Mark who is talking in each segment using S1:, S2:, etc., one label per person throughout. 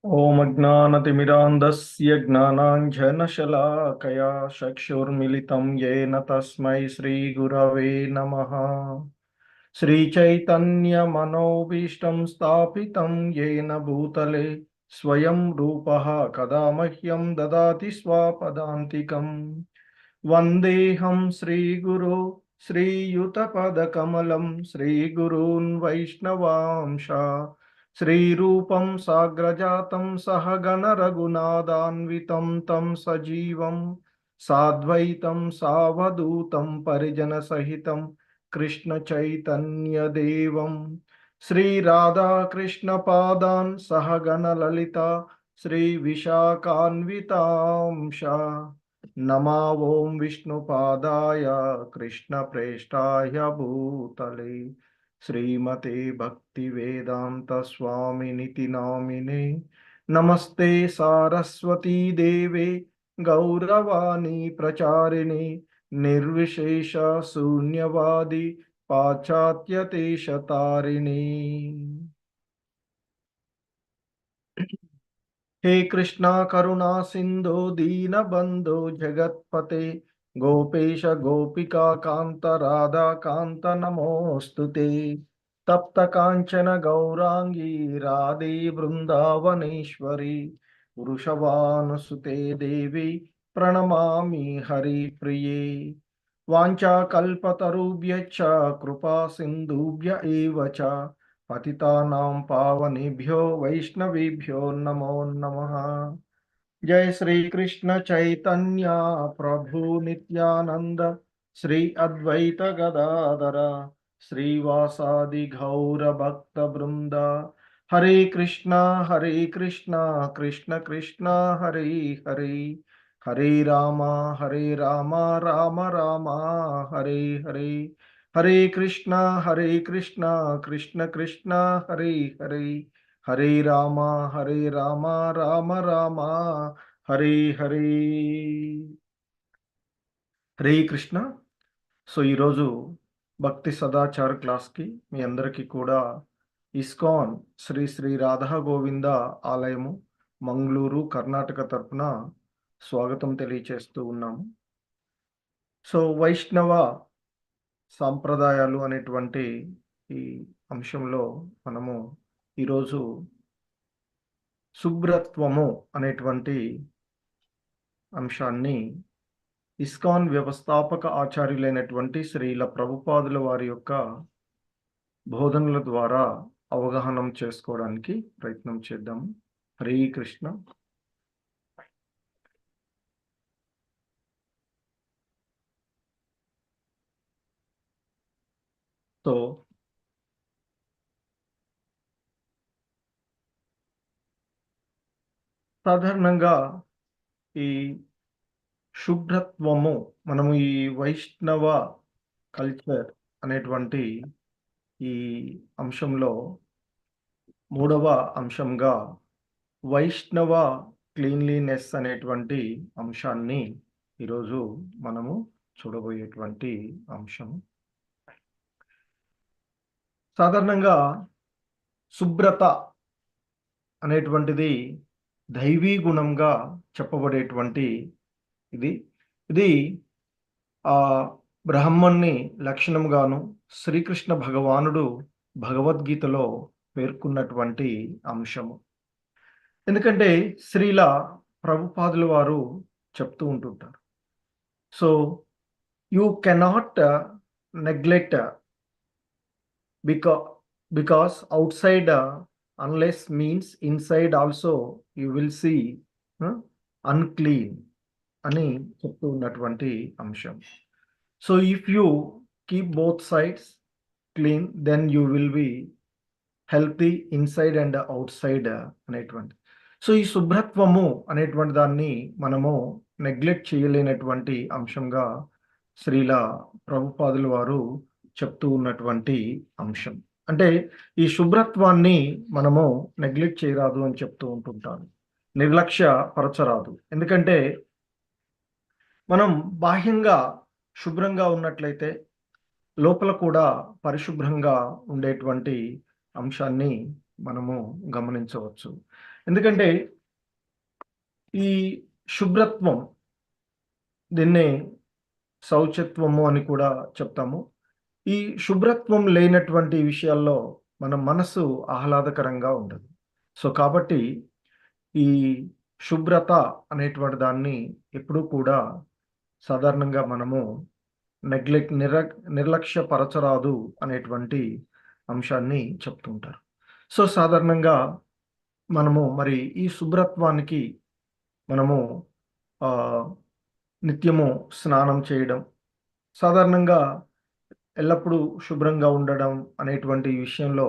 S1: ॐ अज्ञानतिमिरान्धस्य ज्ञानाञ्जनशलाकया चक्षुर्मिलितं येन तस्मै श्रीगुरवे नमः। श्रीचैतन्यमनोभीष्टं स्थापितं येन भूतले स्वयं रूपः कदा मह्यं ददाति स्वपदान्तिकम्। वन्देऽहं श्रीगुरो श्रीयुतपदकमलं श्रीगुरून् वैष्णवांश श्रीरूपं साग्रजातं सहगण रघुनाथान्वितं तं सजीवं साद्वैतं सावधूतं परिजनसहितं कृष्णचैतन्यदेवं श्रीराधाकृष्णपादान् सहगण ललिता श्रीविशाखान्वितांश नमा ओं विष्णुपादाय कृष्णप्रेष्ठाय भूतले श्रीमते भक्तिवेदांत स्वामिनिति नामिने। नमस्ते सारस्वती देवे गौरवाणी प्रचारिणे निर्विशेष शून्यवादी पाश्चात्य देशतारिणे। हे कृष्णा करुणा सिंधु दीनबंधु जगत्पते गोपेश गोपिका कांत राधा कांत नमोस्तुते। तप्त कांचन गौरांगी राधे वृंदावनेश्वरी वृषभानुसुते देवी प्रणमामि हरिप्रिये। वाञ्छाकल्पतरुभ्यश्च कृपा सिन्धुभ्य एव च पतितानां पावनेभ्यो वैष्णवेभ्यो नमो नमः। जय श्री कृष्ण चैतन्य प्रभु नित्यानंद श्री अद्वैत गदाधर श्रीवासादि गौर भक्त वृंद। हरे कृष्णा कृष्ण कृष्ण हरे हरे हरे राम राम राम हरे हरे। हरे कृष्णा कृष्ण कृष्ण हरे हरे हरे राम राम राम हरे हरे। హరే కృష్ణ. సో ఈరోజు భక్తి సదాచార క్లాస్కి మీ అందరికీ కూడా ఇస్కాన్ శ్రీ శ్రీ రాధా గోవింద ఆలయము మంగళూరు కర్ణాటక తరపున స్వాగతం తెలియచేస్తూ ఉన్నాము. సో వైష్ణవ సాంప్రదాయాలు అనేటువంటి ఈ అంశంలో మనము ఈరోజు శుభ్రత్వము అనేటువంటి అంశాన్ని ఇస్కాన్ వ్యవస్థాపక ఆచార్యులైనటువంటి శ్రీల ప్రభుపాదుల వారి యొక్క బోధనల ద్వారా అవగాహన చేసుకోవడానికి ప్రయత్నం చేద్దాం. హరే కృష్ణ. సో సాధారణంగా ఈ శుభ్రత్వము మనము ఈ వైష్ణవ కల్చర్ అనేటువంటి ఈ అంశంలో మూడవ అంశంగా వైష్ణవ క్లీన్లీనెస్ అనేటువంటి అంశాన్ని ఈరోజు మనము చూడబోయేటువంటి అంశం. సాధారణంగా శుభ్రత అనేటువంటిది దైవీ గుణంగా చెప్పబడేటువంటి ఇది ఆ బ్రాహ్మణ్ణి లక్షణంగాను శ్రీకృష్ణ భగవానుడు భగవద్గీతలో పేర్కొన్నటువంటి అంశము. ఎందుకంటే శ్రీల ప్రభుపాదుల వారు చెప్తూ ఉంటుంటారు, so you cannot neglect because outside unless means inside also you will see unclean అని చెప్తూ ఉన్నటువంటి అంశం. So if you keep both sides clean then you will be healthy inside and outside అనేటువంటి. సో ఈ శుభ్రత్వము అనేటువంటి దాన్ని మనము నెగ్లెక్ట్ చేయలేనటువంటి అంశంగా శ్రీల ప్రభుపాదుల వారు చెప్తూ ఉన్నటువంటి అంశం. అంటే ఈ శుభ్రత్వాన్ని మనము నెగ్లెక్ట్ చేయరాదు అని చెప్తూ ఉంటుంటాను, నిర్లక్ష్య పరచరాదు. ఎందుకంటే మనం బాహ్యంగా శుభ్రంగా ఉన్నట్లయితే లోపల కూడా పరిశుభ్రంగా ఉండేటువంటి అంశాన్ని మనము గమనించవచ్చు. ఎందుకంటే ఈ శుభ్రత్వం, దీన్నే శౌచత్వము అని కూడా చెప్తాము. ఈ శుభ్రత్వం లేనటువంటి విషయాల్లో మన మనసు ఆహ్లాదకరంగా ఉండదు. సో కాబట్టి ఈ శుభ్రత అనేటువంటి దాన్ని ఎప్పుడూ కూడా సాధారణంగా మనము నిర్లక్ష్యపరచరాదు అనేటువంటి అంశాన్ని చెప్తుంటారు. సో సాధారణంగా మనము మరి ఈ శుభ్రత్వానికి మనము నిత్యము స్నానం చేయడం, సాధారణంగా ఎల్లప్పుడూ శుభ్రంగా ఉండడం అనేటువంటి విషయంలో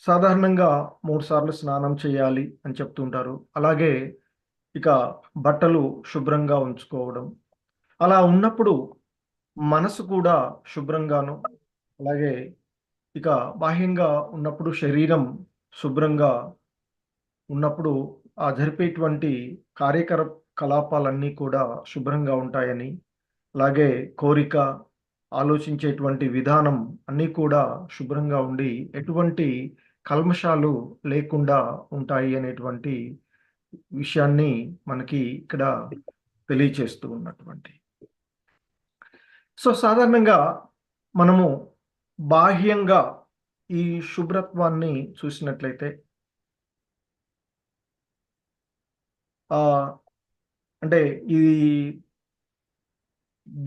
S1: సాధారణంగా 3 సార్లు స్నానం చేయాలి అని చెప్తుంటారు. అలాగే ఇక బట్టలు శుభ్రంగా ఉంచుకోవడం. అలా ఉన్నప్పుడు మనసు కూడా శుభ్రంగాను, అలాగే ఇక బాహ్యంగా ఉన్నప్పుడు శరీరం శుభ్రంగా ఉన్నప్పుడు జరిపేటువంటి కార్యకలాపాలన్నీ కూడా శుభ్రంగా ఉంటాయని, అలాగే కోరిక, ఆలోచించేటువంటి విధానం అన్నీ కూడా శుభ్రంగా ఉండి ఎటువంటి కల్మషాలు లేకుండా ఉంటాయి అనేటువంటి విషయాన్ని మనకి ఇక్కడ తెలియచేస్తూ ఉన్నటువంటి. సో సాధారణంగా మనము బాహ్యంగా ఈ శుభ్రత్వాన్ని చూసినట్లయితే అంటే ఈ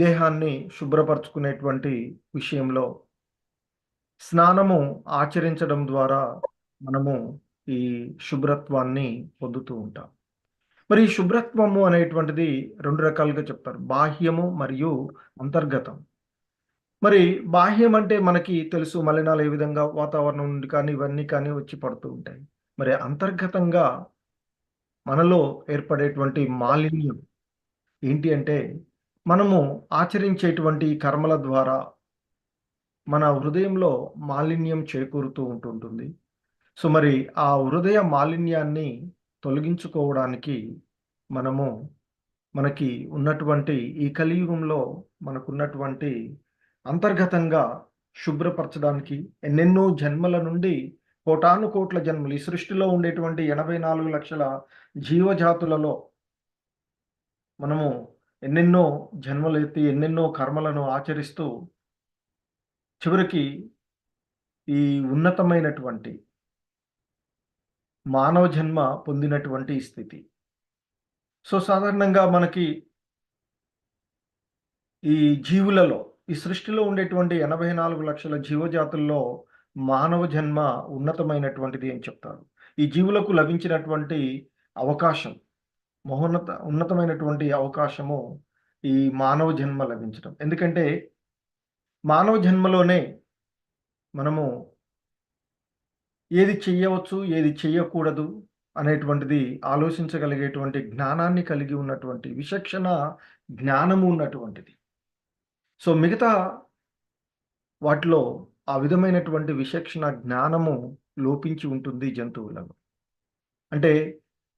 S1: దేహాన్ని శుభ్రపరచుకునేటువంటి విషయంలో స్నానము ఆచరించడం ద్వారా మనము ఈ శుభ్రత్వాన్ని పొందుతూ ఉంటాం. మరి ఈ శుభ్రత్వము అనేటువంటిది 2 రకాలుగా చెప్తారు. బాహ్యము మరియు అంతర్గతం. మరి బాహ్యం అంటే మనకి తెలుసు, మలినాలు ఏ విధంగా వాతావరణం నుండి కానీ ఇవన్నీ కానీ వచ్చి పడుతూ ఉంటాయి. మరి అంతర్గతంగా మనలో ఏర్పడేటువంటి మాలిన్యం ఏంటి అంటే, మనము ఆచరించేటువంటి కర్మల ద్వారా మన హృదయంలో మాలిన్యం చేకూరుతూ ఉంటుంటుంది. సో మరి ఆ హృదయ మాలిన్యాన్ని తొలగించుకోవడానికి మనము మనకి ఉన్నటువంటి ఈ కలియుగంలో మనకున్నటువంటి అంతర్గతంగా శుభ్రపరచడానికి ఎన్నెన్నో జన్మల నుండి కోటాను కోట్ల జన్మలు, ఈ సృష్టిలో ఉండేటువంటి 84 లక్షల జీవజాతులలో మనము ఎన్నెన్నో జన్మలెత్తి ఎన్నెన్నో కర్మలను ఆచరిస్తూ చివరికి ఈ ఉన్నతమైనటువంటి మానవ జన్మ పొందినటువంటి స్థితి. సో సాధారణంగా మనకి ఈ జీవులలో, ఈ సృష్టిలో ఉండేటువంటి 84 లక్షల జీవజాతుల్లో మానవ జన్మ ఉన్నతమైనటువంటిది అని చెప్తారు. ఈ జీవులకు లభించినటువంటి అవకాశం, ఉన్నతమైనటువంటి అవకాశము ఈ మానవ జన్మ లభించడం. ఎందుకంటే మానవ జన్మలోనే మనము ఏది చెయ్యవచ్చు, ఏది చెయ్యకూడదు అనేటువంటిది ఆలోచించగలిగేటువంటి జ్ఞానాన్ని కలిగి ఉన్నటువంటి విచక్షణ జ్ఞానము ఉన్నటువంటిది. సో మిగతా వాటిలో ఆ విధమైనటువంటి విచక్షణ జ్ఞానము లోపించి ఉంటుంది జంతువులలో. అంటే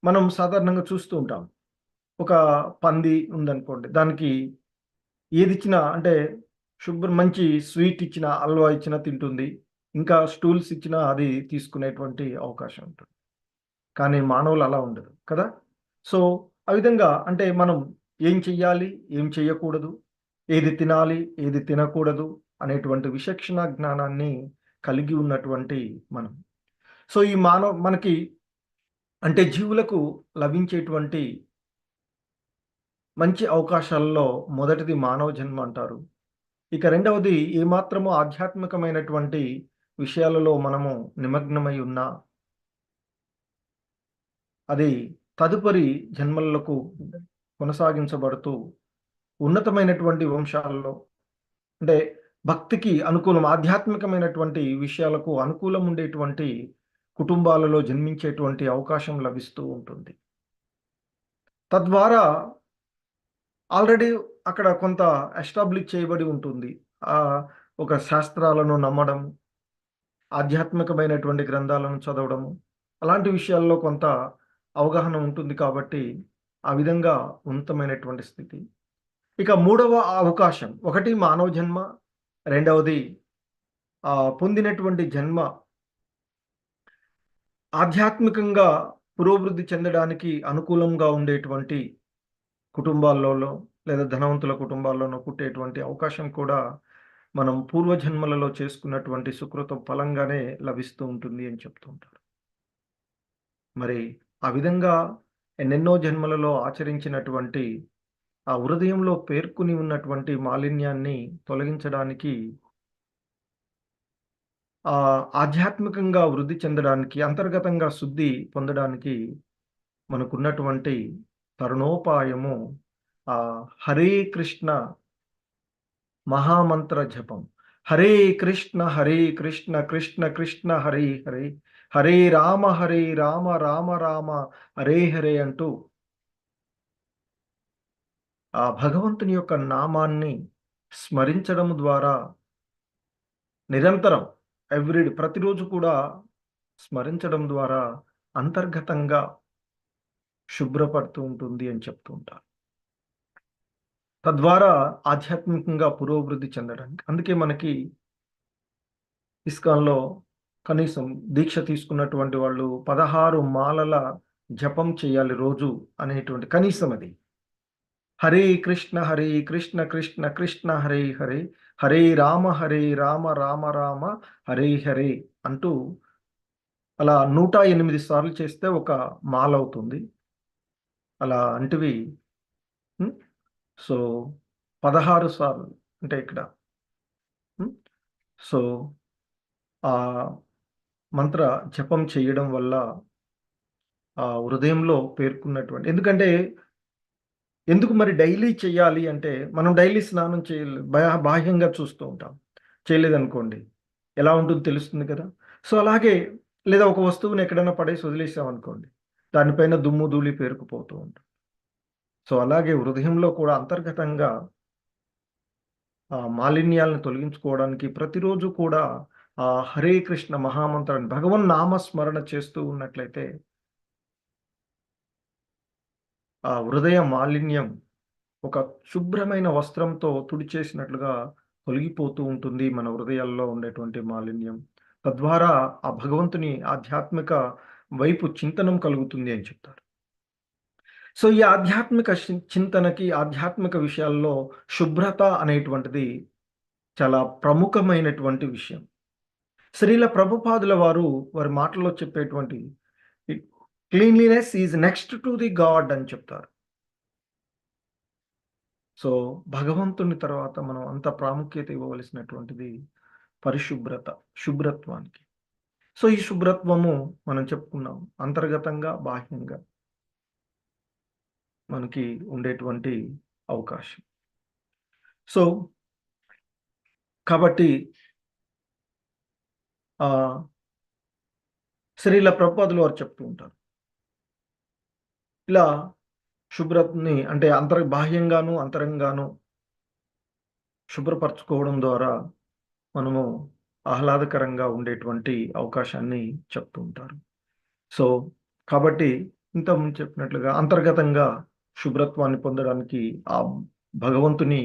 S1: మనం సాధారణంగా చూస్తూ ఉంటాం. ఒక పంది ఉందనుకోండి, దానికి ఏదిచ్చినా అంటే మంచి స్వీట్ ఇచ్చినా, హల్వా ఇచ్చినా తింటుంది. ఇంకా స్టూల్స్ ఇచ్చినా అది తీసుకునేటువంటి అవకాశం ఉంటుంది. కానీ మానవులు అలా ఉండదు కదా! సో ఆ విధంగా అంటే మనం ఏం చెయ్యాలి, ఏం చెయ్యకూడదు, ఏది తినాలి, ఏది తినకూడదు అనేటువంటి విచక్షణ జ్ఞానాన్ని కలిగి ఉన్నటువంటి మనం. సో ఈ మనకి అంటే జీవులకు లభించేటువంటి మంచి అవకాశాల్లో మొదటిది మానవ జన్మ అంటారు. ఇక రెండవది ఏమాత్రము ఆధ్యాత్మికమైనటువంటి విషయాలలో మనము నిమగ్నమై ఉన్నా అది తదుపరి జన్మలకు కొనసాగించబడుతూ ఉన్నతమైనటువంటి వంశాలలో అంటే భక్తికి అనుకూలం, ఆధ్యాత్మికమైనటువంటి విషయాలకు అనుకూలం ఉండేటువంటి కుటుంబాలలో జన్మించేటువంటి అవకాశం లభిస్తూ ఉంటుంది. తద్వారా ఆల్రెడీ అక్కడ కొంత ఎస్టాబ్లిష్ చేయబడి ఉంటుంది. ఒక శాస్త్రాలను నమ్మడం, ఆధ్యాత్మికమైనటువంటి గ్రంథాలను చదవడము, అలాంటి విషయాల్లో కొంత అవగాహన ఉంటుంది కాబట్టి ఆ విధంగా ఉన్నతమైనటువంటి స్థితి. ఇక మూడవ అవకాశం, ఒకటి మానవ జన్మ, రెండవది పొందినటువంటి జన్మ ఆధ్యాత్మికంగా పురోభివృద్ధి చెందడానికి అనుకూలంగా ఉండేటువంటి కుటుంబాల్లోనో లేదా ధనవంతుల కుటుంబాల్లోనో పుట్టేటువంటి అవకాశం కూడా మనం పూర్వజన్మలలో చేసుకున్నటువంటి సుకృతం ఫలంగానే లభిస్తూ ఉంటుంది అని చెప్తూ ఉంటారు. మరి ఆ విధంగా ఎన్నెన్నో జన్మలలో ఆచరించినటువంటి ఆ హృదయంలో పేర్కొని ఉన్నటువంటి మాలిన్యాన్ని తొలగించడానికి ఆధ్యాత్మికంగా వృద్ధి చెందడానికి, అంతర్గతంగా శుద్ధి పొందడానికి మనకున్నటువంటి తరుణోపాయము హరే కృష్ణ మహామంత్ర జపం. హరే కృష్ణ హరే కృష్ణ కృష్ణ కృష్ణ హరే హరే, హరే రామ రామ రామ హరే హరే అంటూ ఆ భగవంతుని యొక్క నామాన్ని స్మరించడం ద్వారా నిరంతరం ప్రతిరోజు కూడా స్మరించడం ద్వారా అంతర్గతంగా శుభ్రపడుతూ ఉంటుంది అని చెప్తూ ఉంటారు. తద్వారా ఆధ్యాత్మికంగా పురోభివృద్ధి చెందడానికి. అందుకే మనకి ఇస్కాన్‌లో కనీసం దీక్ష తీసుకున్నటువంటి వాళ్ళు 16 మాలల జపం చేయాలి రోజు అనేటువంటి కనీసం అది. హరే కృష్ణ కృష్ణ కృష్ణ హరే హరే, హరే రామ రామ రామ హరే హరే అంటూ అలా 108 సార్లు చేస్తే ఒక మాల అవుతుంది. అలా అంటివి సో 16 సార్లు అంటే ఇక్కడ సో ఆ మంత్ర జపం చేయడం వల్ల ఆ హృదయంలో పేర్కొన్నటువంటి ఎందుకు మరి డైలీ చేయాలి అంటే, మనం డైలీ స్నానం బాహ్యంగా చూస్తూ ఉంటాం. చేయలేదనుకోండి ఎలా ఉంటుందో తెలుస్తుంది కదా! సో అలాగే లేదా ఒక వస్తువుని ఎక్కడైనా పడేసి వదిలేసామనుకోండి, దానిపైన దుమ్ము, ధూళి పేరుకుపోతూ ఉంటుంది. సో అలాగే హృదయంలో కూడా అంతర్గతంగా మాలిన్యాలను తొలగించుకోవడానికి ప్రతిరోజు కూడా హరే కృష్ణ మహామంత్రాన్ని భగవన్నామస్మరణ చేస్తూ ఉన్నట్లయితే ఆ హృదయ మాలిన్యం ఒక శుభ్రమైన వస్త్రంతో తుడిచేసినట్లుగా తొలగిపోతూ ఉంటుంది మన హృదయాల్లో ఉండేటువంటి మాలిన్యం. తద్వారా ఆ భగవంతుని ఆధ్యాత్మిక వైపు చింతనం కలుగుతుంది అని చెప్తారు. సో ఈ ఆధ్యాత్మిక చింతనకి, ఆధ్యాత్మిక విషయాల్లో శుభ్రత అనేటువంటిది చాలా ప్రముఖమైనటువంటి విషయం. శ్రీల ప్రభుపాదుల వారి మాటల్లో చెప్పేటువంటి cleanliness is next to the God అని చెప్తారు. సో భగవంతుని తర్వాత మనం అంత ప్రాముఖ్యత ఇవ్వవలసినటువంటిది పరిశుభ్రత, శుభ్రత్వానికి. సో ఈ శుభ్రత్వము మనం చెప్పుకున్నాం అంతర్గతంగా, బాహ్యంగా మనకి ఉండేటువంటి అవకాశం. సో కాబట్టి శ్రీల ప్రభుపాదులు వారు చెప్తూ ఉంటారు. ఇలా శుభ్రతని అంటే బాహ్యంగాను, అంతరంగాను శుభ్రపరచుకోవడం ద్వారా మనము ఆహ్లాదకరంగా ఉండేటువంటి అవకాశాన్ని చెప్తూ ఉంటారు. సో కాబట్టి ఇంతకుముందు చెప్పినట్లుగా అంతర్గతంగా శుభ్రత్వాన్ని పొందడానికి ఆ భగవంతుని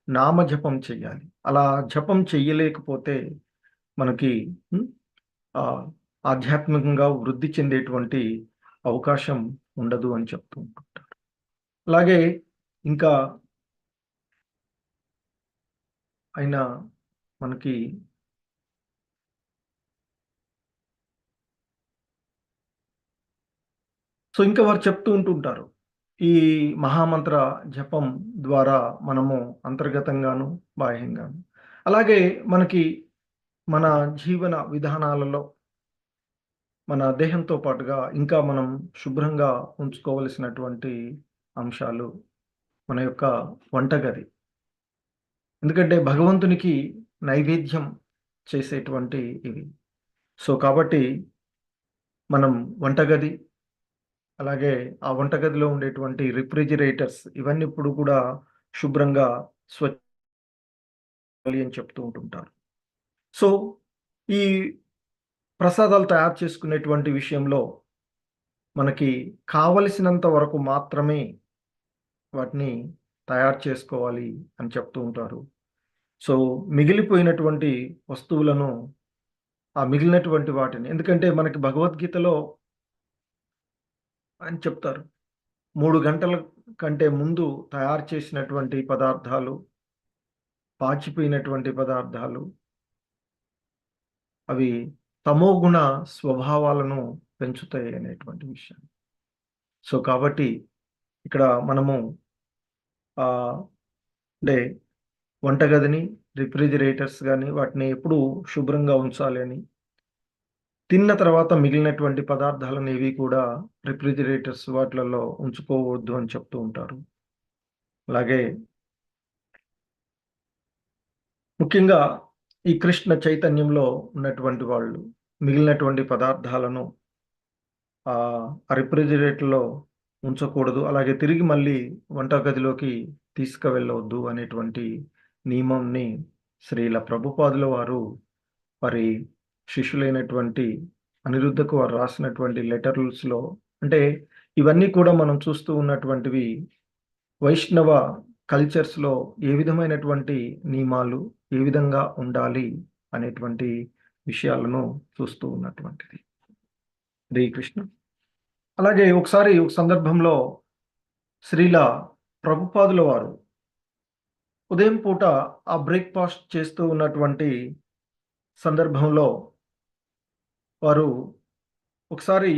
S1: నామజపం చేయాలి. అలా జపం చెయ్యలేకపోతే మనకి ఆధ్యాత్మికంగా వృద్ధి చెందేటువంటి అవకాశం ఉండదు అని చెప్తూ ఉంటుంటారు. అలాగే ఇంకా అయినా మనకి సో ఇంకా వారు చెప్తూ ఉంటుంటారు. ఈ మహామంత్ర జపం ద్వారా మనము అంతర్గతంగాను, బాహ్యంగాను అలాగే మనకి మన జీవన విధానాలలో మన దేహంతో పాటుగా ఇంకా మనం శుభ్రంగా ఉంచుకోవలసినటువంటి అంశాలు మన యొక్క వంటగది. ఎందుకంటే భగవంతునికి నైవేద్యం చేసేటువంటి ఇవి. సో కాబట్టి మనం వంటగది, అలాగే ఆ వంటగదిలో ఉండేటువంటి రిఫ్రిజిరేటర్స్ ఇవన్నీ ఇప్పుడు కూడా శుభ్రంగా అని చెప్తూ ఉంటుంటారు. సో ఈ ప్రసాదాలు తయారు చేసుకునేటువంటి విషయంలో మనకి కావలసినంత వరకు మాత్రమే వాటిని తయారు చేసుకోవాలి అని చెప్తూ ఉంటారు. సో మిగిలిపోయినటువంటి వస్తువులను మిగిలినటువంటి వాటిని ఎందుకంటే మనకి భగవద్గీతలో అని చెప్తారు. 3 గంటల కంటే ముందు తయారు చేసినటువంటి పదార్థాలు, పాచిపోయినటువంటి పదార్థాలు, అవి తమోగుణ స్వభావాలను పెంచుతాయి అనేటువంటి విషయం. సో, కాబట్టి ఇక్కడ మనము అంటే వంటగదిని, రిఫ్రిజిరేటర్స్ గాని వాటిని ఎప్పుడూ శుభ్రంగా ఉంచాలి అని, తిన్న తర్వాత మిగిలినటువంటి పదార్థాలనేవి కూడా రిఫ్రిజిరేటర్స్ వాటిలలో ఉంచుకోవద్దు అని చెప్తూ ఉంటారు. అలాగే ముఖ్యంగా ఈ కృష్ణ చైతన్యంలో ఉన్నటువంటి వాళ్ళు మిగిలినటువంటి పదార్థాలను ఆ రిఫ్రిజిరేటర్‌లో ఉంచకూడదు. అలాగే తిరిగి మళ్ళీ వంటగదిలోకి తీసుకువెళ్ళవద్దు అనేటువంటి నియమంని శ్రీల ప్రభుపాదుల వారు వారి శిష్యులైనటువంటి అనిరుద్ధకు వారు రాసినటువంటి లెటర్స్‌లో అంటే ఇవన్నీ కూడా మనం చూస్తూ ఉన్నటువంటివి వైష్ణవ కల్చర్స్‌లో ఏ విధమైనటువంటి నియమాలు, ఏ విధంగా ఉండాలి అనేటువంటి విషయాలను చూస్తూ ఉన్నటువంటిది. హరే కృష్ణ. అలాగే ఒకసారి ఒక సందర్భంలో శ్రీల ప్రభుపాదుల వారు ఉదయం పూట ఆ బ్రేక్‌ఫాస్ట్ చేస్తూ ఉన్నటువంటి సందర్భంలో వారు ఒకసారి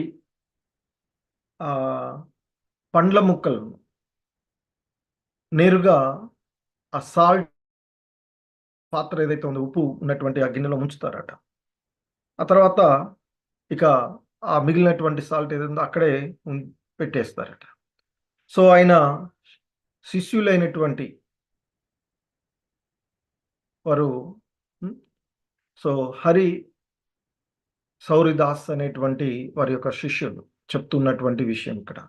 S1: ఆహ్, పండ్ల ముక్కలను నేరుగా ఆ సాల్ట్ పాత్ర ఏదైతే ఉందో ఉప్పు ఉన్నటువంటి ఆ గిన్నెలో ముంచుతారట. ఆ తర్వాత ఇక ఆ మిగిలినటువంటి సాల్ట్ ఏదుందో అక్కడే ఉన్ పెట్టేస్తారట. సో, ఆయన శిష్యులైనటువంటి వారు హ్మ్. సో, హరి సౌరిదాస్ అనేటువంటి వారి యొక్క శిష్యులు చెప్తున్నటువంటి విషయం ఇక్కడ.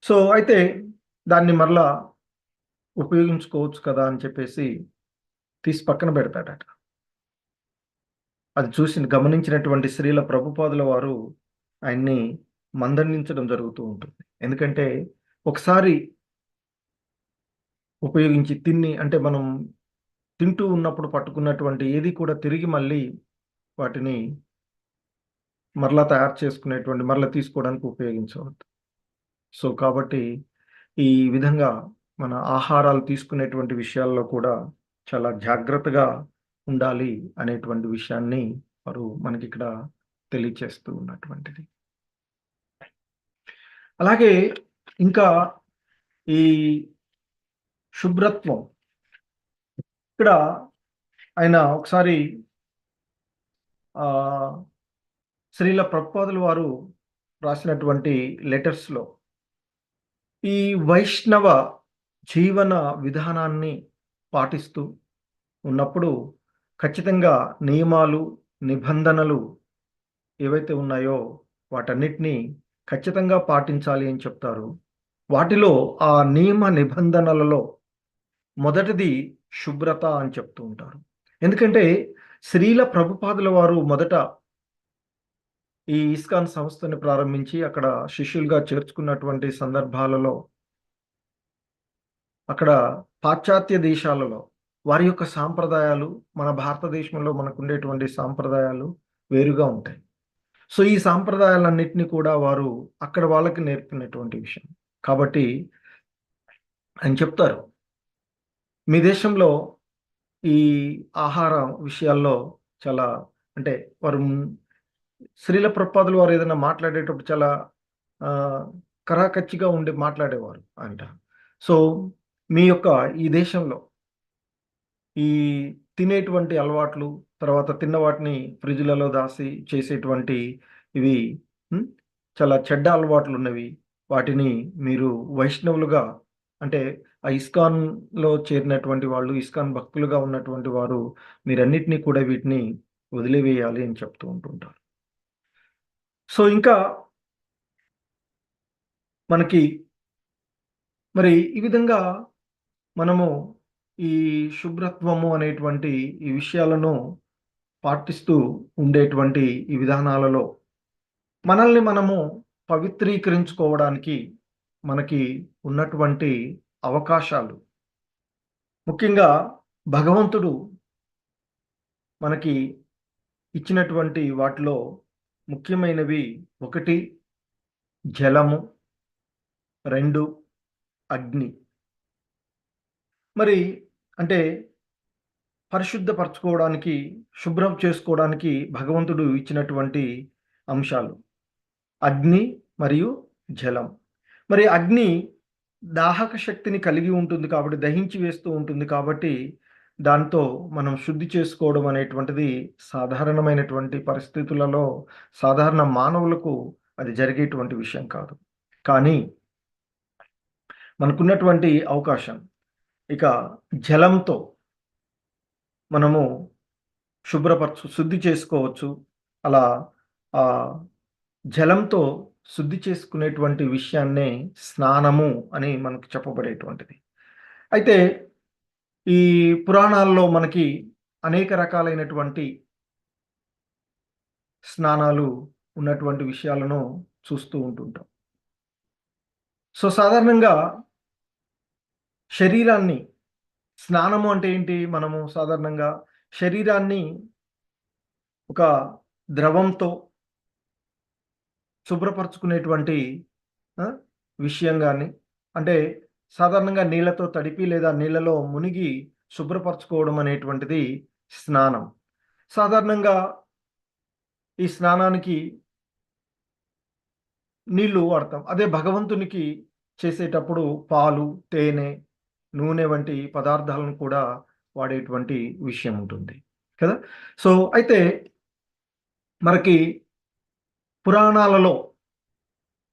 S1: సో, అయితే దాన్ని మరలా ఉపయోగించుకోవచ్చు కదా! అని చెప్పేసి తీసి పక్కన పెడతాడట. అది గమనించినటువంటి శ్రీల ప్రభుపాదుల వారు ఆయన్ని మందలించడం జరుగుతూ ఉంటుంది. ఎందుకంటే ఒకసారి ఉపయోగించి అంటే మనం తింటూ ఉన్నప్పుడు పట్టుకున్నటువంటి ఏది కూడా తిరిగి మళ్ళీ వాటిని మరలా తయారు చేసుకునేటువంటి మరలా తీసుకోవడానికి ఉపయోగించవద్దు. సో, కాబట్టి ఈ విధంగా మన ఆహారాలు తీసుకునేటువంటి విషయాల్లో కూడా చాలా జాగ్రత్తగా ఉండాలి అనేటువంటి విషయాన్ని వారు మనకిక్కడ తెలియచేస్తూ ఉన్నటువంటిది. అలాగే ఇంకా ఈ శుభ్రత్వం ఇక్కడ ఆయన ఒకసారి ఆహ్, శ్రీల ప్రభుపాదుల వారు రాసినటువంటి లెటర్స్‌లో ఈ వైష్ణవ జీవన విధానాన్ని పాటిస్తూ ఉన్నప్పుడు ఖచ్చితంగా నియమాలు, నిబంధనలు ఏవైతే ఉన్నాయో వాటన్నిటిని ఖచ్చితంగా పాటించాలి అని చెప్తారు. వాటిలో ఆ నియమ నిబంధనలలో మొదటిది శుభ్రత అని చెప్తూ ఉంటారు. ఎందుకంటే శ్రీల ప్రభుపాదుల వారు మొదట ఈ ఇస్కాన్ సంస్థని ప్రారంభించి అక్కడ శిష్యులుగా చేర్చుకున్నటువంటి సందర్భాలలో అక్కడ పాశ్చాత్య దేశాలలో వారి యొక్క సాంప్రదాయాలు, మన భారతదేశంలో మనకుండేటువంటి సాంప్రదాయాలు వేరుగా ఉంటాయి. సో, ఈ సాంప్రదాయాలన్నిటిని కూడా వారు అక్కడ వాళ్ళకి నేర్పినటువంటి విషయం. కాబట్టి ఆయన చెప్తారు, మీ దేశంలో ఈ ఆహార విషయాల్లో చాలా అంటే వారు శ్రీల ప్రభుపాదుల వారు ఏదైనా మాట్లాడేటప్పుడు చాలా ఆహ్, కరాకచ్చిగా ఉండి మాట్లాడేవారు అంట. సో, మీ యొక్క ఈ దేశంలో ఈ తినేటువంటి అలవాట్లు, తర్వాత తిన్న వాటిని ఫ్రిడ్జ్‌లలో దాసి చేసేటువంటి ఇవి హ్మ్. చాలా చెడ్డ అలవాట్లున్నవి. వాటిని మీరు వైష్ణవులుగా అంటే ఆ ఇస్కాన్‌లో చేరినటువంటి వాళ్ళు, ఇస్కాన్ భక్తులుగా ఉన్నటువంటి వారు మీరన్నిటిని కూడా వీటిని వదిలివేయాలి అని చెప్తూ ఉంటుంటారు. సో, ఇంకా మనకి మరి ఈ విధంగా మనము ఈ శుభ్రత్వము అనేటువంటి ఈ విషయాలను పాటిస్తూ ఉండేటువంటి ఈ విధానాలలో మనల్ని మనము పవిత్రీకరించుకోవడానికి మనకి ఉన్నటువంటి అవకాశాలు ముఖ్యంగా భగవంతుడు మనకి ఇచ్చినటువంటి వాటిలో ముఖ్యమైనవి ఒకటి జలము, 2 అగ్ని. మరి అంటే పరిశుద్ధపరచుకోవడానికి, శుభ్రం చేసుకోవడానికి భగవంతుడు ఇచ్చినటువంటి అంశాలు. అగ్ని మరియు జలం. మరి అగ్ని దాహక శక్తిని కలిగి ఉంటుంది కాబట్టి, దహించి వేస్తూ ఉంటుంది కాబట్టి, దాంతో మనం శుద్ధి చేసుకోవడం అనేటువంటిది సాధారణమైనటువంటి పరిస్థితులలో సాధారణ మానవులకు అది జరిగేటువంటి విషయం కాదు. కానీ మనకున్నటువంటి అవకాశం ఇక జలంతో మనము శుద్ధి చేసుకోవచ్చు. అలా జలంతో శుద్ధి చేసుకునేటువంటి విషయాన్నే స్నానము అని మనకు చెప్పబడేటువంటిది. అయితే ఈ పురాణాల్లో మనకి అనేక రకాలైనటువంటి స్నానాలు ఉన్నటువంటి విషయాలను చూస్తూ ఉంటుంటాం. సో, సాధారణంగా శరీరాన్ని స్నానము అంటే ఏంటి? మనము సాధారణంగా శరీరాన్ని ఒక ద్రవంతో శుభ్రపరచుకునేటువంటి విషయం గాని, అంటే సాధారణంగా నీళ్ళతో తడిపి లేదా నీళ్ళలో మునిగి శుభ్రపరచుకోవడం అనేటువంటిది స్నానం. సాధారణంగా ఈ స్నానానికి నీళ్లు వాడతాం. అదే భగవంతునికి చేసేటప్పుడు పాలు, తేనె, నూనె వంటి పదార్థాలను కూడా వాడేటువంటి విషయం ఉంటుంది కదా! సో, అయితే మనకి పురాణాలలో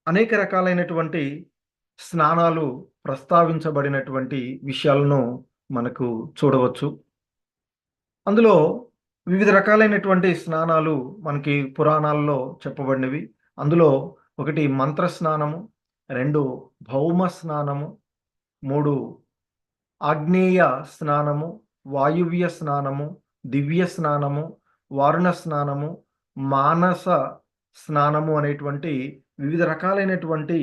S1: అనేక రకాలైనటువంటి స్నానాలు ప్రస్తావించబడినటువంటి విషయాలను మనకు చూడవచ్చు. అందులో వివిధ రకాలైనటువంటి స్నానాలు మనకి పురాణాల్లో చెప్పబడినవి. అందులో ఒకటి మంత్ర స్నానము, 2 భౌమ స్నానము, 3 ఆగ్నేయ స్నానము, వాయువ్య స్నానము, దివ్య స్నానము, వారుణ స్నానము, మానస స్నానము అనేటువంటి వివిధ రకాలైనటువంటి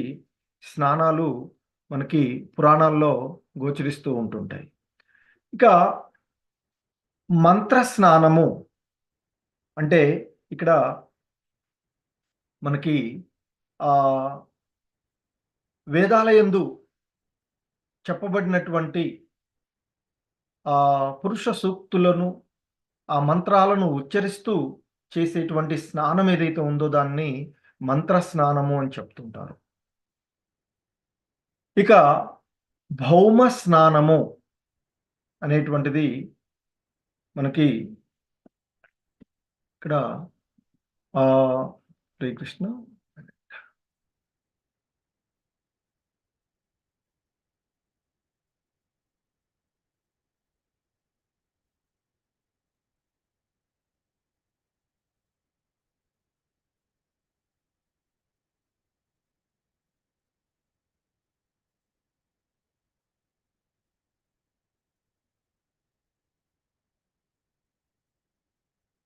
S1: స్నానాలు మనకి పురాణాల్లో గోచరిస్తూ ఉంటుంటాయి. ఇక మంత్ర స్నానము అంటే ఇక్కడ మనకి వేదాలయందు చెప్పబడినటువంటి పురుష సూక్తులను, ఆ మంత్రాలను ఉచ్చరిస్తూ చేసేటువంటి స్నానం ఏదైతే ఉందో దాన్ని మంత్ర స్నానము అని చెప్తుంటారు. ఇక భౌమ స్నానము అనేటువంటిది మనకి ఇక్కడ హరే కృష్ణ.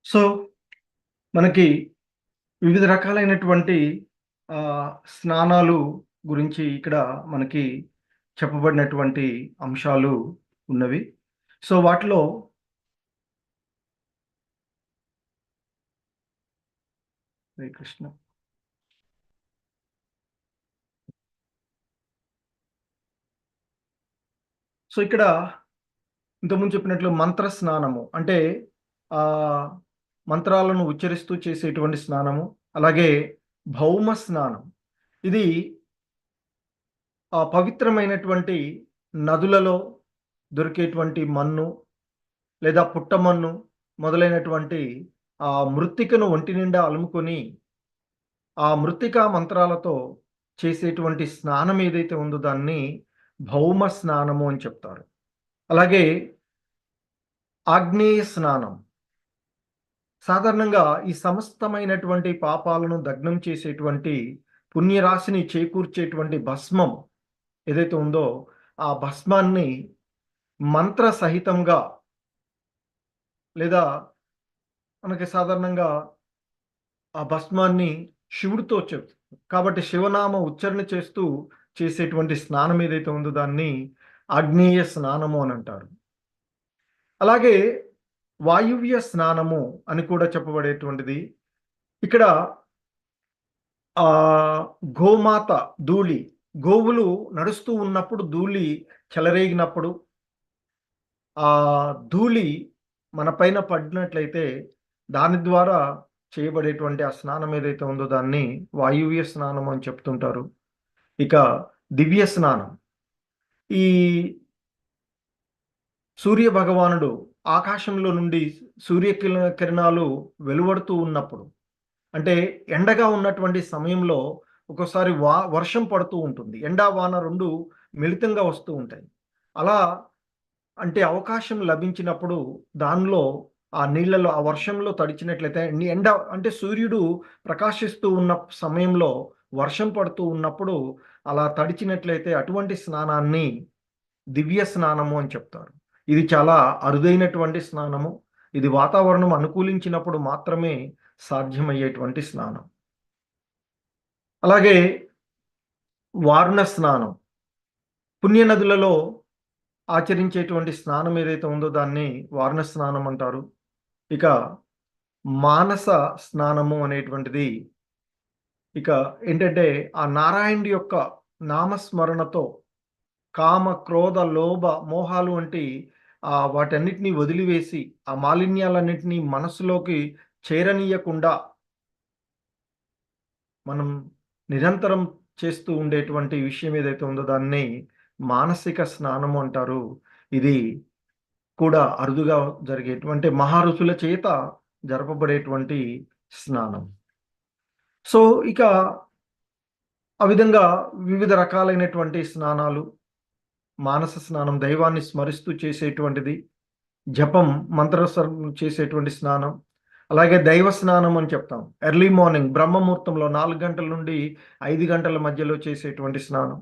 S1: సో, మనకి వివిధ రకాలైనటువంటి స్నానాలు గురించి ఇక్కడ మనకి చెప్పబడినటువంటి అంశాలు ఉన్నవి. సో, వాటిలో హరే కృష్ణ. సో, ఇక్కడ ఇంతకుముందు చెప్పినట్లు మంత్ర స్నానము అంటే మంత్రాలను ఉచ్చరిస్తూ చేసేటువంటి స్నానము. అలాగే భౌమ స్నానం. ఇది పవిత్రమైనటువంటి నదులలో దొరికేటువంటి మన్ను లేదా పుట్టమన్ను మొదలైనటువంటి మృత్తికను ఒంటి నిండా అలుముకొని ఆ మృత్తికా మంత్రాలతో చేసేటువంటి స్నానం ఏదైతే ఉందో దాన్ని భౌమ స్నానము అని చెప్తారు. అలాగే ఆగ్నేయ స్నానం సాధారణంగా ఈ సమస్తమైనటువంటి పాపాలను దగ్నం చేసేటువంటి పుణ్యరాశిని చేకూర్చేటువంటి భస్మం ఏదైతే ఉందో ఆ భస్మాన్ని మంత్ర సహితంగా లేదా మనకి సాధారణంగా ఆ భస్మాన్ని శివుడితో కాబట్టి శివనామ ఉచ్చారణ చేస్తూ చేసేటువంటి స్నానం ఏదైతే ఉందో దాన్ని ఆగ్నేయ స్నానము అని అంటారు. అలాగే వాయువ్య స్నానము అని కూడా చెప్పబడేటువంటిది. ఇక్కడ గోమాత ధూళి గోవులు నడుస్తూ ఉన్నప్పుడు ధూళి చెలరేగినప్పుడు ఆ ధూళి మన పైన పడినట్లయితే దాని ద్వారా చేయబడేటువంటి ఆ స్నానం ఏదైతే ఉందో దాన్ని వాయువ్య స్నానం అని చెప్తుంటారు. ఇక దివ్య స్నానం. ఈ సూర్య భగవానుడు ఆకాశంలో నుండి కిరణాలు వెలువడుతూ ఉన్నప్పుడు, అంటే ఎండగా ఉన్నటువంటి సమయంలో ఒక్కోసారి వర్షం పడుతూ ఉంటుంది. ఎండా వాన 2 మిళితంగా వస్తూ ఉంటాయి. అలా అంటే అవకాశం లభించినప్పుడు దానిలో ఆ నీళ్ళలో ఆ వర్షంలో తడిచినట్లయితే ఎండ అంటే సూర్యుడు ప్రకాశిస్తూ ఉన్న సమయంలో వర్షం పడుతూ ఉన్నప్పుడు అలా తడిచినట్లయితే అటువంటి స్నానాన్ని దివ్య స్నానము అని చెప్తారు. ఇది చాలా అరుదైనటువంటి స్నానము. ఇది వాతావరణం అనుకూలించినప్పుడు మాత్రమే సాధ్యమయ్యేటువంటి స్నానం. అలాగే వారుణ స్నానం. పుణ్యనదులలో ఆచరించేటువంటి స్నానం ఏదైతే ఉందో దాన్ని వారుణ స్నానం అంటారు. ఇక మానస స్నానము అనేటువంటిది ఇక ఏంటంటే ఆ నారాయణుడి యొక్క నామస్మరణతో కామ, క్రోధ, లోభ, మోహాలు వంటి వాటన్నిటిని వదిలివేసి ఆ మాలిన్యాలన్నిటినీ మనస్సులోకి చేరనీయకుండా మనం నిరంతరం చేస్తూ ఉండేటువంటి విషయం ఏదైతే ఉందో దాన్ని మానసిక స్నానము అంటారు. ఇది కూడా అరుదుగా జరిగేటువంటి మహారుషుల చేత జరపబడేటువంటి స్నానం. సో, ఇక ఆ విధంగా వివిధ రకాలైనటువంటి స్నానాలు, మానస స్నానం దైవాన్ని స్మరిస్తూ చేసేటువంటిది, జపం చేసేటువంటి స్నానం, అలాగే దైవ స్నానం అని చెప్తాం. ఎర్లీ మార్నింగ్ బ్రహ్మముహూర్తంలో 4 గంటల నుండి 5 గంటల మధ్యలో చేసేటువంటి స్నానం.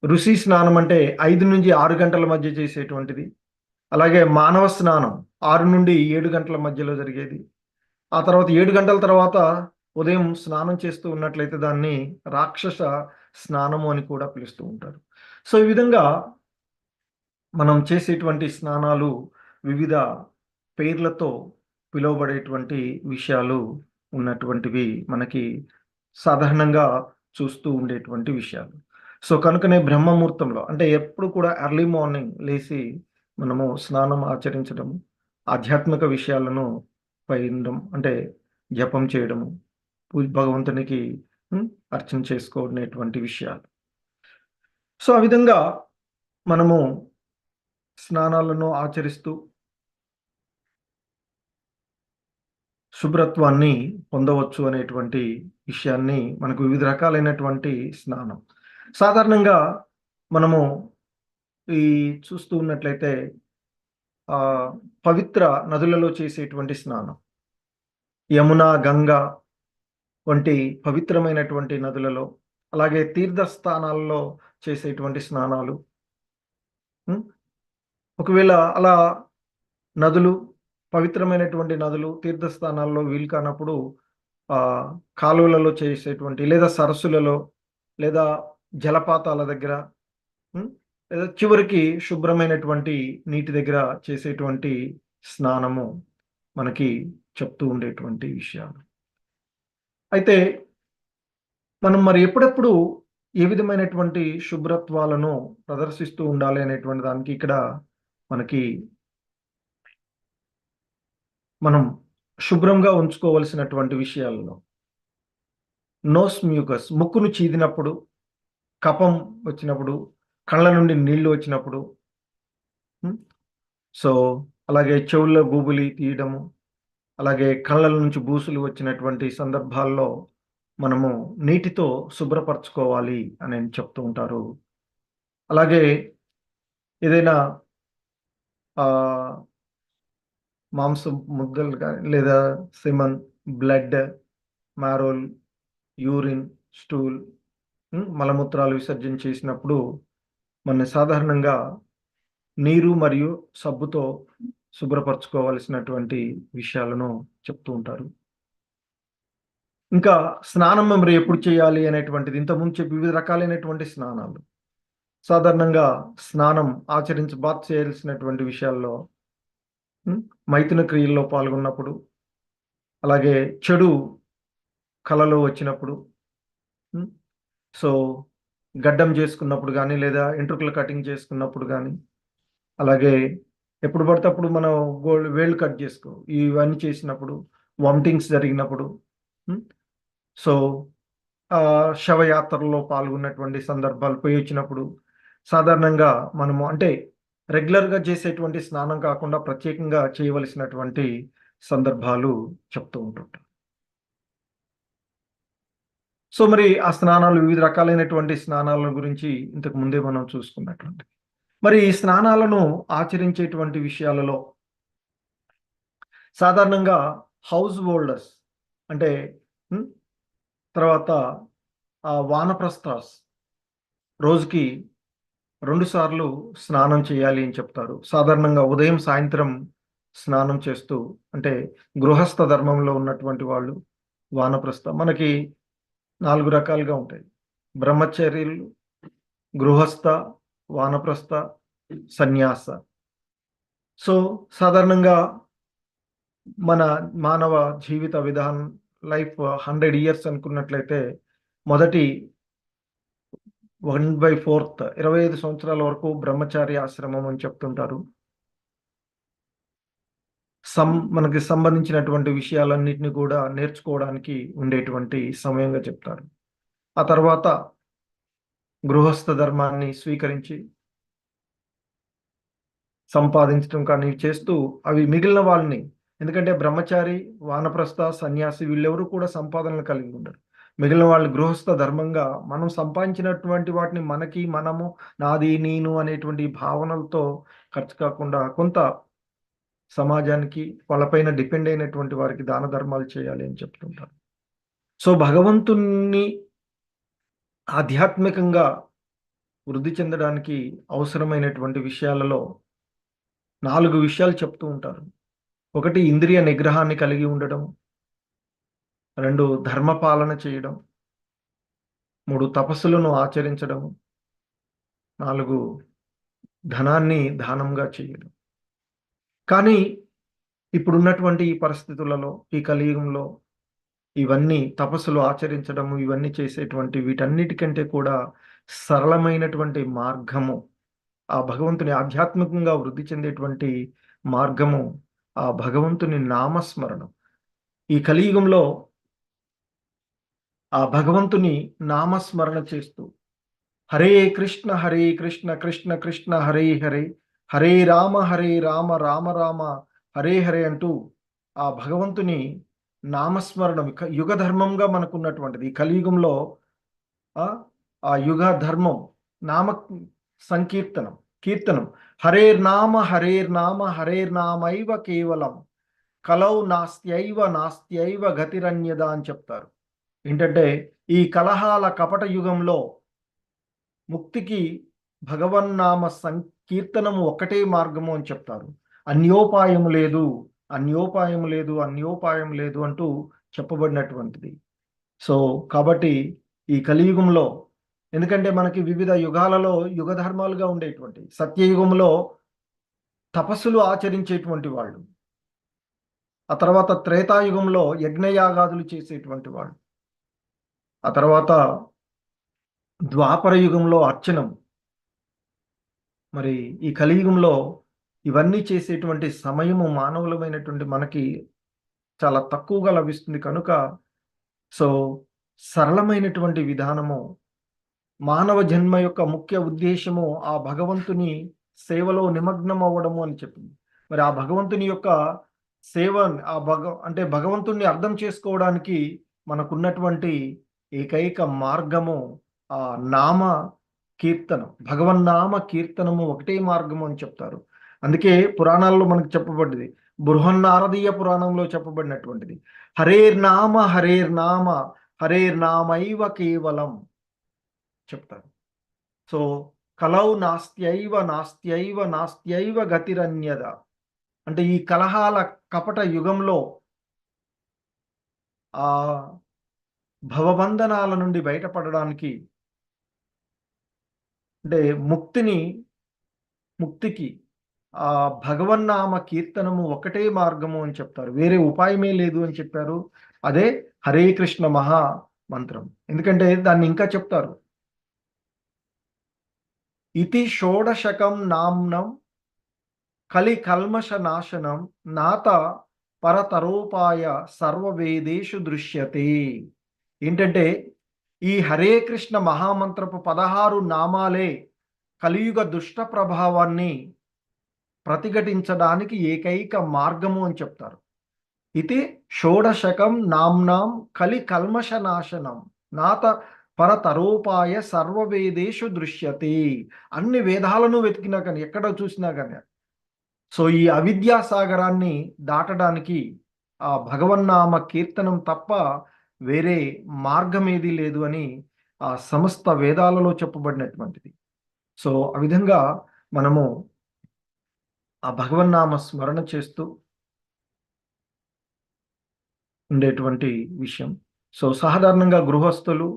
S1: ఋషి స్నానం అంటే 5-6 గంటల మధ్య చేసేటువంటిది. అలాగే మానవ స్నానం 6-7 గంటల మధ్యలో జరిగేది. ఆ తర్వాత 7 గంటల తర్వాత ఉదయం స్నానం చేస్తూ ఉన్నట్లయితే దాన్ని రాక్షస స్నానము అని కూడా పిలుస్తూ ఉంటారు. సో, ఈ విధంగా మనం చేసేటువంటి స్నానాలు వివిధ పేర్లతో పిలువబడేటువంటి విషయాలు ఉన్నటువంటివి మనకి సాధారణంగా చూస్తూ ఉండేటువంటి విషయాలు. సో, కనుకనే బ్రహ్మముహూర్తంలో అంటే ఎప్పుడు కూడా ఎర్లీ మార్నింగ్ లేసి మనము స్నానం ఆచరించడము, ఆధ్యాత్మిక విషయాలను పైనడం అంటే జపం చేయడము, భగవంతునికి అర్చన చేసుకునేటువంటి విషయాలు. సో, ఆ విధంగా మనము స్నానాలను ఆచరిస్తూ శుభ్రత్వాన్ని పొందవచ్చు అనేటువంటి విషయాన్ని మనకు వివిధ రకాలైనటువంటి స్నానం. సాధారణంగా మనము ఈ చూస్తూ ఉన్నట్లయితే పవిత్ర నదులలో చేసేటువంటి స్నానం. యమున, గంగా వంటి పవిత్రమైనటువంటి నదులలో, అలాగే తీర్థస్థానాల్లో చేసేటువంటి స్నానాలు. ఒకవేళ అలా నదులు, పవిత్రమైనటువంటి నదులు, తీర్థస్థానాల్లో వీలు కానప్పుడు కాలువలలో చేసేటువంటి లేదా సరస్సులలో లేదా జలపాతాల దగ్గర లేదా చివరికి శుభ్రమైనటువంటి నీటి దగ్గర చేసేటువంటి స్నానము మనకి చెప్తూ ఉండేటువంటి విషయాలు. అయితే మనం మరి ఎప్పుడెప్పుడు ఏ విధమైనటువంటి శుభ్రత్వాలను ప్రదర్శిస్తూ ఉండాలి అనేటువంటి దానికి ఇక్కడ మనకి మనం శుభ్రంగా ఉంచుకోవలసినటువంటి విషయాల్లో నోస్ మ్యూకస్ ముక్కును చీదినప్పుడు, కఫం వచ్చినప్పుడు, కళ్ళ నుండి నీళ్లు వచ్చినప్పుడు, సో అలాగే చెవుల్లో గూబులి తీయడము, అలాగే కళ్ళ నుంచి బూసులు వచ్చినటువంటి సందర్భాల్లో మనము నీటితో శుభ్రపరచుకోవాలి అని చెప్తూ ఉంటారు. అలాగే ఏదైనా మాంసం ముద్దలు కానీ లేదా సెమన్, బ్లడ్, మారోల్, యూరిన్, స్టూల్, మలమూత్రాలు విసర్జన చేసినప్పుడు మన సాధారణంగా నీరు మరియు సబ్బుతో శుభ్రపరచుకోవాల్సినటువంటి విషయాలను చెప్తూ ఉంటారు. ఇంకా స్నానం మరి ఎప్పుడు చేయాలి అనేటువంటిది ఇంతకుముందు చెప్పి వివిధ రకాలైనటువంటి స్నానాలు. సాధారణంగా స్నానం బాత్ చేయాల్సినటువంటి విషయాల్లో మైథున క్రియల్లో పాల్గొన్నప్పుడు, అలాగే చెడు కళలో వచ్చినప్పుడు, సో గడ్డం చేసుకున్నప్పుడు కానీ, లేదా ఎంట్రుకలు కటింగ్ చేసుకున్నప్పుడు కానీ, అలాగే ఎప్పుడు పడితే అప్పుడు మనం వేళ్ళు కట్ చేసుకో, ఇవన్నీ చేసినప్పుడు, వామిటింగ్స్ జరిగినప్పుడు, సో శవయాత్రలో పాల్గొన్నటువంటి సందర్భాలు పోయి వచ్చినప్పుడు, సాధారణంగా మనము అంటే రెగ్యులర్గా చేసేటువంటి స్నానం కాకుండా ప్రత్యేకంగా చేయవలసినటువంటి సందర్భాలు చెప్తూ ఉంటుంటాం. సో మరి ఆ స్నానాలు, వివిధ రకాలైనటువంటి స్నానాల గురించి ఇంతకు ముందే మనం చూసుకున్నటువంటి, మరి ఈ స్నానాలను ఆచరించేటువంటి విషయాలలో సాధారణంగా హౌస్ హోల్డర్స్ అంటే తర్వాత వానప్రస్థాస్ రోజుకి 2 సార్లు స్నానం చేయాలి అని చెప్తారు. సాధారణంగా ఉదయం, సాయంత్రం స్నానం చేస్తూ, అంటే గృహస్థ ధర్మంలో ఉన్నటువంటి వాళ్ళు వానప్రస్థ మనకి 4 రకాలుగా ఉంటాయి. బ్రహ్మచర్యులు, గృహస్థ, వానప్రస్థ, సన్యాస. సో సాధారణంగా మన మానవ జీవిత విధానం లైఫ్ 100 ఇయర్స్ అనుకున్నట్లయితే మొదటి 1/4 25 సంవత్సరాల వరకు బ్రహ్మచారి ఆశ్రమం అని చెప్తుంటారు. మనకి సంబంధించినటువంటి విషయాలన్నిటిని కూడా నేర్చుకోవడానికి ఉండేటువంటి సమయంగా చెప్తారు. ఆ తర్వాత గృహస్థ ధర్మాన్ని స్వీకరించి సంపాదించడం కానీ చేస్తూ అవి మిగిలిన వాళ్ళని, ఎందుకంటే బ్రహ్మచారి, వానప్రస్థ, సన్యాసి వీళ్ళెవరూ కూడా సంపాదనలు కలిగి ఉండరు. మిగిలిన వాళ్ళు గృహస్థ ధర్మంగా మనం సంపాదించినటువంటి వాటిని మనకి, మనము, నాది, నేను అనేటువంటి భావనలతో ఖర్చు కాకుండా కొంత సమాజానికి, వాళ్ళపైన డిపెండ్ అయినటువంటి వారికి దాన ధర్మాలు చేయాలి అని చెప్తుంటారు. సో భగవంతుణ్ణి ఆధ్యాత్మికంగా వృద్ధి చెందడానికి అవసరమైనటువంటి విషయాలలో 4 విషయాలు చెప్తూ ఉంటారు. 1 ఇంద్రియ నిగ్రహాన్ని కలిగి ఉండడం, 2 ధర్మపాలన చేయడం, 3 తపస్సులను ఆచరించడం, 4 ధనాన్ని దానంగా చేయడం. కానీ ఇప్పుడున్నటువంటి ఈ పరిస్థితులలో, ఈ కలియుగంలో ఇవన్నీ తపస్సులు ఆచరించడము, ఇవన్నీ చేసేటువంటి వీటన్నిటికంటే కూడా సరళమైనటువంటి మార్గము, ఆ భగవంతుని ఆధ్యాత్మికంగా వృద్ధి చెందేటువంటి మార్గము, ఆ భగవంతుని నామస్మరణం. ఈ కలియుగంలో ఆ భగవంతుని నామస్మరణ చేస్తూ హరే కృష్ణ కృష్ణ కృష్ణ హరే హరే, హరే రామ రామ రామ హరే హరే అంటూ ఆ భగవంతుని నామస్మరణం యుగ ధర్మంగా మనకున్నటువంటిది. ఈ కలియుగంలో ఆ యుగ ధర్మం నామ సంకీర్తనం, కీర్తనం. హరేర్నామ హరేర్నామైవ కేవలం కలౌ నాస్త్యైవ గతిరన్యద అని చెప్తారు. ఏంటంటే ఈ కలహాల కపట యుగంలో ముక్తికి భగవన్నామ సంకీర్తనము ఒక్కటే మార్గము అని చెప్తారు. అన్యోపాయం లేదు, అన్యోపాయం లేదు, అన్యోపాయం లేదు అంటూ చెప్పబడినటువంటిది. సో కాబట్టి ఈ కలియుగంలో, ఎందుకంటే మనకి వివిధ యుగాలలో యుగ ధర్మాలుగా ఉండేటువంటి, సత్యయుగంలో తపస్సులు ఆచరించేటువంటి వాళ్ళు, ఆ తర్వాత త్రేతాయుగంలో యజ్ఞయాగాదులు చేసేటువంటి వాళ్ళు, ఆ తర్వాత ద్వాపర యుగంలో అర్చనం, మరి ఈ కలియుగంలో ఇవన్నీ చేసేటువంటి సమయము మానవులమైనటువంటి మనకి చాలా తక్కువగా లభిస్తుంది. కనుక సో సరళమైనటువంటి విధానము, మానవ జన్మ యొక్క ముఖ్య ఉద్దేశము ఆ భగవంతుని సేవలో నిమగ్నం అవ్వడము అని చెప్పింది. మరి ఆ భగవంతుని యొక్క సేవ, అంటే భగవంతుణ్ణి అర్థం చేసుకోవడానికి మనకున్నటువంటి ఏకైక మార్గము ఆ నామ కీర్తనం, భగవన్నామ కీర్తనము ఒకటే మార్గము అని చెప్తారు. అందుకే పురాణాల్లో మనకు చెప్పబడ్డది, బృహన్నారదీయ పురాణంలో చెప్పబడినటువంటిది హరేర్నామ హరేర్నామైవ కేవలం చెప్తారు. సో కలౌ నాస్త్యైవ గతిరన్యద అంటే ఈ కలహాల కపట యుగంలో ఆ భవబంధనాల నుండి బయటపడడానికి, అంటే ముక్తికి ఆ భగవన్నామ కీర్తనము ఒకటే మార్గము అని చెప్తారు. వేరే ఉపాయమే లేదు అని చెప్పారు. అదే హరే కృష్ణ మహా మంత్రం. ఎందుకంటే దాన్ని ఇంకా చెప్తారు, ఇతి షోడశకం నామ్నం కలి కల్మష నాశనం నాత పరతరోపాయ సర్వవేదేషు దృశ్యతే. ఏంటంటే ఈ హరే కృష్ణ మహామంత్రపు 16 నామాలే కలియుగ దుష్ట ప్రభావాన్ని ప్రతిఘటించడానికి ఏకైక మార్గము అని చెప్తారు. ఇది షోడశకం నామ్నాం కలి కల్మష నాశనం నాత పరతరోపాయ సర్వవేదేషు దృశ్యతే. అన్ని వేదాలను వెతికినా కానీ ఎక్కడ చూసినా కానీ సో ఈ అవిద్యా సాగరాన్ని దాటడానికి ఆ భగవన్నామ కీర్తనం తప్ప వేరే మార్గం ఏదీ లేదు అని ఆ సమస్త వేదాలలో చెప్పబడినటువంటిది. సో ఆ విధంగా మనము ఆ భగవన్నామ స్మరణ చేస్తూ ఉండేటువంటి విషయం. సో సాధారణంగా గృహస్థులు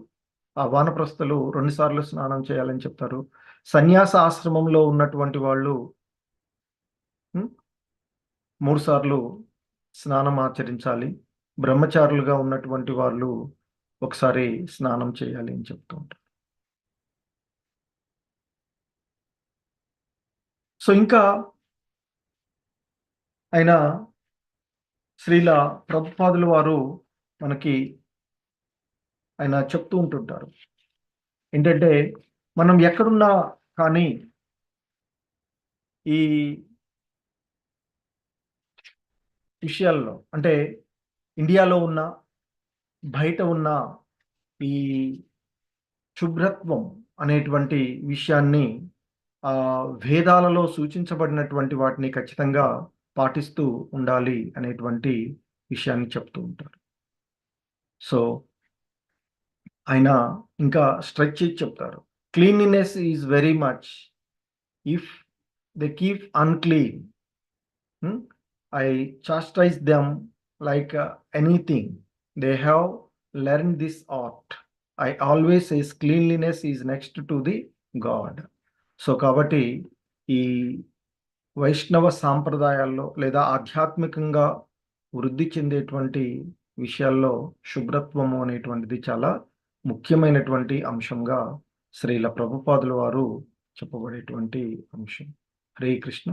S1: ఆ వానప్రస్థులు 2 సార్లు స్నానం చేయాలని చెప్తారు. సన్యాస ఆశ్రమంలో ఉన్నటువంటి వాళ్ళు 3 సార్లు స్నానం ఆచరించాలి. బ్రహ్మచారులుగా ఉన్నటువంటి వాళ్ళు ఒకసారి స్నానం చేయాలి అని చెప్తూ ఉంటారు. సో ఇంకా ఆయన శ్రీల ప్రభుపాదుల వారు మనకి ఆయన చెప్తూ ఉంటుంటారు ఏంటంటే మనం ఎక్కడున్నా కానీ ఈ విషయాల్లో అంటే ఇండియాలో ఉన్న బయట ఉన్న ఈ శుభ్రత్వం అనేటువంటి విషయాన్ని వేదాలలో సూచించబడినటువంటి వాటిని ఖచ్చితంగా పాటిస్తూ ఉండాలి అనేటువంటి విషయాన్ని చెప్తూ ఉంటారు. సో ఆయన ఇంకా స్ట్రెచ్ చేసి చెప్తారు, cleanliness is very much if they keep unclean I chastise them like anything they have learn this art. I always says cleanliness is next to the God. So కాబట్టి ఈ వైష్ణవ సాంప్రదాయాల్లో లేదా ఆధ్యాత్మికంగా వృద్ధి చెందేటువంటి విషయాల్లో శుభ్రత్వము అనేటువంటిది చాలా ముఖ్యమైనటువంటి అంశంగా శ్రీల ప్రభుపాదుల వారు చెప్పబడేటువంటి అంశం. హరే కృష్ణ.